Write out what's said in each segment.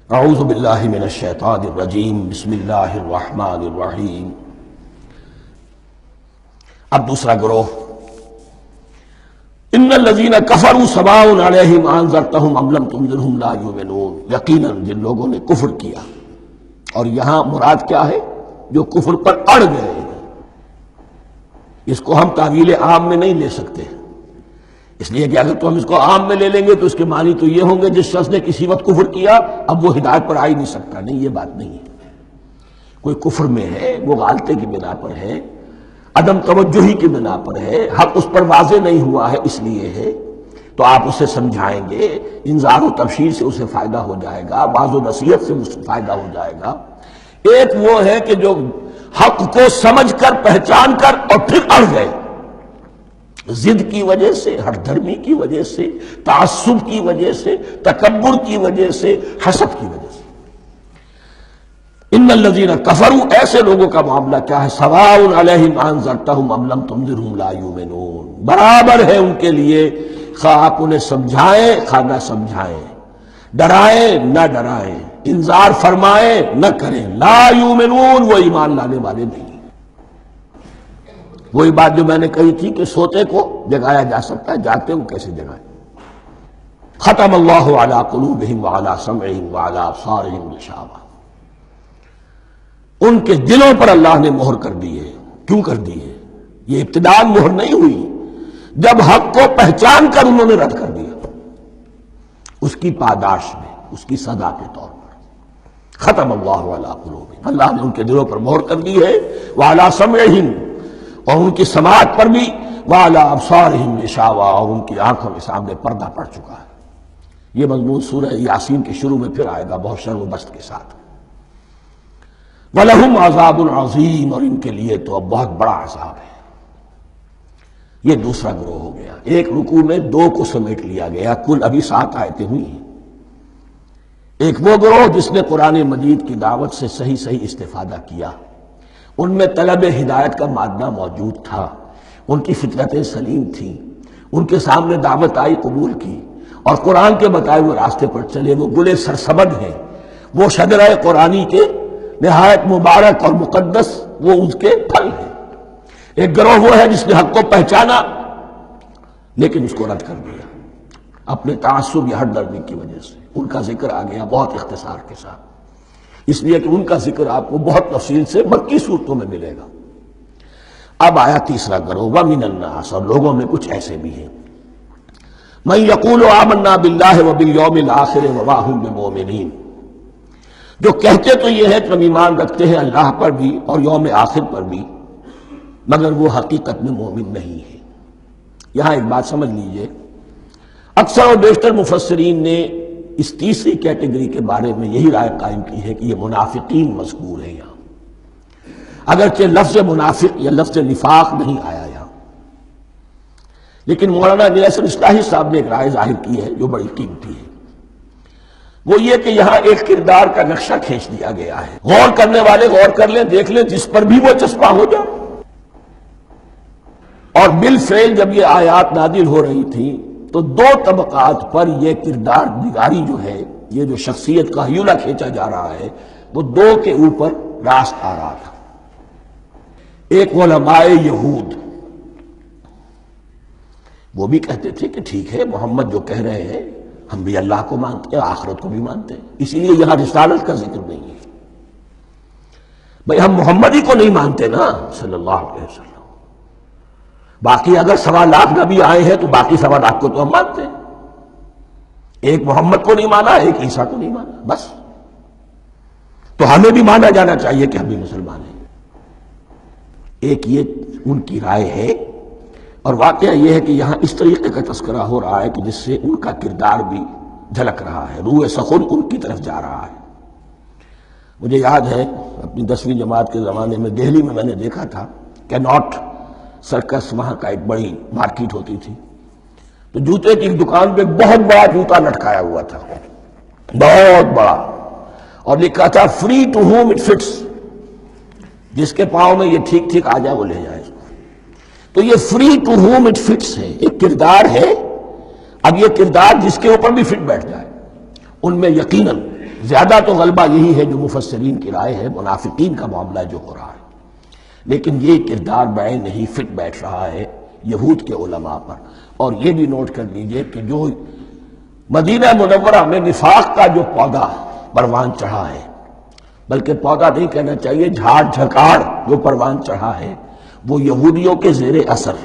اعوذ باللہ من الشیطان الرجیم بسم اللہ الرحمن الرحیم۔ اب دوسرا گروہ، ان الذین کفروا سواء علیہم انذرتہم ام لم تنذرہم لا یؤمنون، یقیناً جن لوگوں نے کفر کیا، اور یہاں مراد کیا ہے؟ جو کفر پر اڑ گئے ہیں۔ اس کو ہم تعویل عام میں نہیں لے سکتے، اس لیے کہ اگر تو ہم اس کو عام میں لے لیں گے تو اس کے معنی تو یہ ہوں گے جس شخص نے کسی وقت کفر کیا اب وہ ہدایت پر آ ہی نہیں سکتا۔ نہیں، یہ بات نہیں ہے۔ کوئی کفر میں ہے، وہ غالطے کی بنا پر ہے، عدم توجہی کی بنا پر ہے، حق اس پر واضح نہیں ہوا ہے اس لیے ہے، تو آپ اسے سمجھائیں گے، انذار و تبشیر سے اسے فائدہ ہو جائے گا، واعظ و نصیحت سے اسے فائدہ ہو جائے گا۔ ایک وہ ہے کہ جو حق کو سمجھ کر پہچان کر اور پھر اڑ گئے، ضد کی وجہ سے، ہٹ دھرمی کی وجہ سے، تعصب کی وجہ سے، تکبر کی وجہ سے، حسد کی وجہ سے۔ ان الذین کفروا، ایسے لوگوں کا معاملہ کیا ہے؟ سواء علیہم انذرتہم ام لم تنذرہم لا یؤمنون، برابر ہے ان کے لیے، خواہ آپ انہیں سمجھائیں خواہ نہ سمجھائیں، ڈرائیں نہ ڈرائیں، انذار فرمائیں نہ کریں، لا یؤمنون، وہ ایمان لانے والے نہیں۔ وہی بات جو میں نے کہی تھی کہ سوتے کو جگایا جا سکتا ہے، جاتے کو کیسے جگائیں؟ ختم اللہ علی قلوبہم وعلی سمعہم وعلی ابصارہم غشاوہ، ان کے دلوں پر اللہ نے مہر کر دی ہے۔ کیوں کر دی ہے؟ یہ ابتداء مہر نہیں ہوئی، جب حق کو پہچان کر انہوں نے رد کر دیا، اس کی پاداش میں، اس کی سزا کے طور پر۔ ختم اللہ علی قلوبہم، اللہ نے ان کے دلوں پر مہر کر دی ہے، وعلی سمعہم، اور ان کی سماعت پر بھی، وعلی ابصارہم غشاوہ، اور ان کی آنکھوں کے سامنے پردہ پڑ چکا ہے۔ یہ مضمون سورہ یاسین کے شروع میں پھر آئے گا بہت شرح و بسط کے ساتھ۔ وَلَهُمْ عَذَابٌ عَظِيمٌ، اور ان کے لیے تو اب بہت بڑا عذاب ہے۔ یہ دوسرا گروہ ہو گیا، ایک رکوع میں دو کو سمیٹ لیا گیا، کل ابھی 7 آیتیں ہوئی ہیں۔ ایک وہ گروہ جس نے قرآن مجید کی دعوت سے صحیح استفادہ کیا، ان میں طلب ہدایت کا مادہ موجود تھا، ان کی فطرتیں سلیم تھیں، ان کے سامنے دعوت آئی، قبول کی، اور قرآن کے بتائے ہوئے راستے پر چلے۔ وہ گلے سرسبد ہیں، وہ شجرہ قرآنی کے نہایت مبارک اور مقدس، وہ اس کے پھل ہیں۔ ایک گروہ وہ ہے جس نے حق کو پہچانا لیکن اس کو رد کر دیا اپنے تعصب یا ہٹ دھرمی کی وجہ سے۔ ان کا ذکر آ گیا بہت اختصار کے ساتھ، اس لیے کہ ان کا ذکر آپ کو بہت تفصیل سے مکی صورتوں میں ملے گا۔ اب آیا تیسرا گروہ، وَمِنَ النَّاسِ، اور لوگوں میں کچھ ایسے بھی ہیں، مَن يَقُولُ آمَنَّا بِاللَّهِ وَبِالْيَوْمِ الْآخِرِ وَمَا هُم بِمُؤْمِنِينَ، جو کہتے تو یہ ہے کہ ہم ایمان رکھتے ہیں اللہ پر بھی اور یوم آخر پر بھی، مگر وہ حقیقت میں مومن نہیں ہے۔ یہاں ایک بات سمجھ لیجئے، اکثر اور بیشتر مفسرین نے اس تیسری کیٹیگری کے بارے میں یہی رائے قائم کی ہے کہ یہ منافقین مذکور ہیں یہاں، اگرچہ لفظ منافق یا لفظ نفاق نہیں آیا یہاں، لیکن مولانا نیاصر اصلاحی صاحب نے ایک رائے ظاہر کی ہے جو بڑی قیمتی ہے۔ وہ یہ کہ یہاں ایک کردار کا نقشہ کھینچ دیا گیا ہے، غور کرنے والے غور کر لیں، دیکھ لیں، جس پر بھی وہ چسپاں ہو جائے۔ اور بالفعل جب یہ آیات نازل ہو رہی تھیں تو دو طبقات پر یہ کردار نگاری جو ہے، یہ جو شخصیت کا ہیولہ کھینچا جا رہا ہے، وہ دو کے اوپر راست آ رہا تھا۔ ایک علماء یہود، وہ بھی کہتے تھے کہ ٹھیک ہے، محمد جو کہہ رہے ہیں ہم بھی اللہ کو مانتے ہیں، آخرت کو بھی مانتے ہیں، اسی لیے یہاں رسالت کا ذکر نہیں ہے۔ بھئی ہم محمد ہی کو نہیں مانتے نا صلی اللہ علیہ وسلم، باقی اگر 1.25 لاکھ نبی آئے ہیں تو باقی 1.25 لاکھ کو تو ہم مانتے ہیں، ایک محمد کو نہیں مانا، ایک عیسیٰ کو نہیں مانا، بس تو ہمیں بھی مانا جانا چاہیے کہ ہم بھی مسلمان ہیں۔ ایک یہ ان کی رائے ہے، اور واقعہ یہ ہے کہ یہاں اس طریقے کا تذکرہ ہو رہا ہے کہ جس سے ان کا کردار بھی جھلک رہا ہے، روح سخن ان کی طرف جا رہا ہے۔ مجھے یاد ہے اپنی 10ویں جماعت کے زمانے میں دہلی میں نے دیکھا تھا کیناٹ سرکس، وہاں کا ایک بڑی مارکیٹ ہوتی تھی، تو جوتے کی ایک دکان پہ ایک بہت بڑا جوتا لٹکایا ہوا تھا، بہت بڑا، اور لکھا تھا free to whom it fits, جس کے پاؤں میں یہ ٹھیک ٹھیک آ جائے وہ لے جائے۔ تو یہ free to whom it fits ہے، ایک کردار ہے، اب یہ کردار جس کے اوپر بھی فٹ بیٹھ جائے۔ ان میں یقیناً زیادہ تو غلبہ یہی ہے جو مفسرین کی رائے ہے، منافقین کا معاملہ جو ہو رہا ہے، لیکن یہ کردار بعین نہیں فٹ بیٹھ رہا ہے یہود کے علماء پر۔ اور یہ بھی نوٹ کر لیجئے کہ جو مدینہ منورہ میں نفاق کا جو پودا پروان چڑھا ہے، بلکہ پودا نہیں کہنا چاہیے، جھاڑ جھکاڑ جو پروان چڑھا ہے، وہ یہودیوں کے زیر اثر،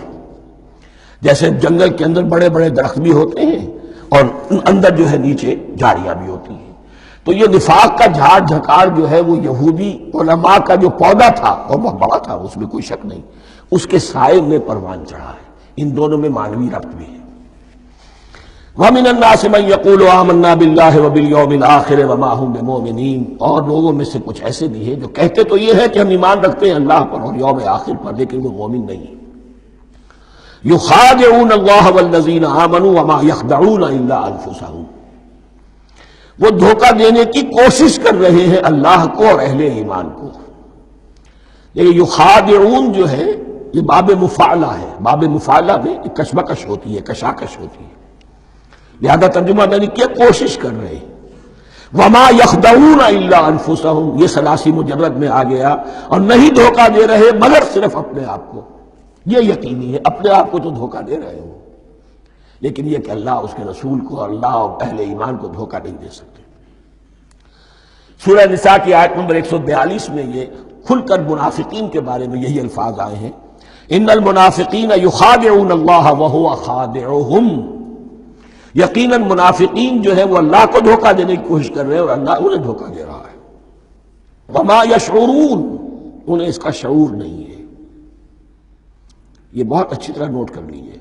جیسے جنگل کے اندر بڑے بڑے درخت بھی ہوتے ہیں اور اندر جو ہے نیچے جھاڑیاں بھی ہوتی ہیں، تو یہ نفاق کا جھاڑ جھکاڑ جو ہے وہ یہودی علماء کا جو پودا تھا وہ بہت بڑا تھا، اس میں کوئی شک نہیں، اس کے سائے میں پروان چڑھا ہے۔ ان دونوں میں معنوی ربط بھی ہے۔ وَمِنَ النَّاسِ مَن يَقُولُ آمَنَّا بِاللَّهِ وَبِالْيَوْمِ الْآخِرِ وَمَا هُمْ بِمُؤْمِنِينَ، اور لوگوں میں سے کچھ ایسے بھی ہیں جو کہتے تو یہ ہے کہ ہم ایمان رکھتے ہیں اللہ پر اور یوم آخر پر، لیکن وہ مومن نہیں ہیں۔ يُخَادِعُونَ اللَّهَ وَالَّذِينَ آمَنُوا وَمَا يَخْدَعُونَ إِلَّا أَنفُسَهُمْ، وہ دھوکہ دینے کی کوشش کر رہے ہیں اللہ کو اور اہل ایمان کو۔ یہ یخادعون جو ہے یہ باب مفاعلہ ہے، باب مفاعلہ میں کشمکش ہوتی ہے، کشاکش ہوتی ہے، لہذا ترجمہ میں نے کیا، کوشش کر رہے ہیں۔ وما یخدعون الا انفسهم، یہ ثلاثی مجرد میں آ گیا، اور نہیں دھوکہ دے رہے مگر صرف اپنے آپ کو۔ یہ یقینی ہے اپنے آپ کو تو دھوکہ دے رہے ہو، لیکن یہ کہ اللہ اس کے رسول کو اور اللہ اور اہل ایمان کو دھوکہ نہیں دے سکتے۔ سورہ نساء کی آیت نمبر 142 میں یہ کھل کر منافقین کے بارے میں یہی الفاظ آئے ہیں، ان المنافقین یخادعون اللہ وہو خادعہم، یقیناً منافقین جو ہے وہ اللہ کو دھوکہ دینے کی کوشش کر رہے ہیں اور اللہ انہیں دھوکہ دے رہا ہے۔ وما یشعرون، انہیں اس کا شعور نہیں ہے۔ یہ بہت اچھی طرح نوٹ کر لیجیے،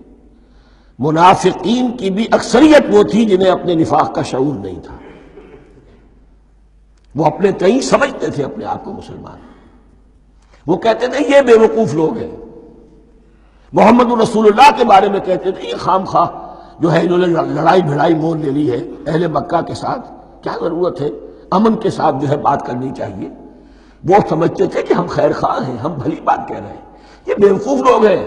منافقین کی بھی اکثریت وہ تھی جنہیں اپنے نفاق کا شعور نہیں تھا، وہ اپنے تئیں سمجھتے تھے اپنے آپ کو مسلمان، وہ کہتے تھے یہ بے وقوف لوگ ہیں، محمد رسول اللہ کے بارے میں کہتے تھے یہ خام خواہ جو ہے انہوں نے لڑائی بھڑائی مول لے لی ہے اہل مکہ کے ساتھ، کیا ضرورت ہے، امن کے ساتھ جو ہے بات کرنی چاہیے۔ وہ سمجھتے تھے کہ ہم خیر خواہ ہیں، ہم بھلی بات کہہ رہے ہیں، یہ بے وقوف لوگ ہیں،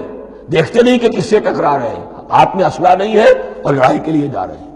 دیکھتے نہیں کہ کس سے ٹکرا رہے ہیں، ہاتھ میں اسلحہ نہیں ہے اور لڑائی کے لیے جا رہے ہیں۔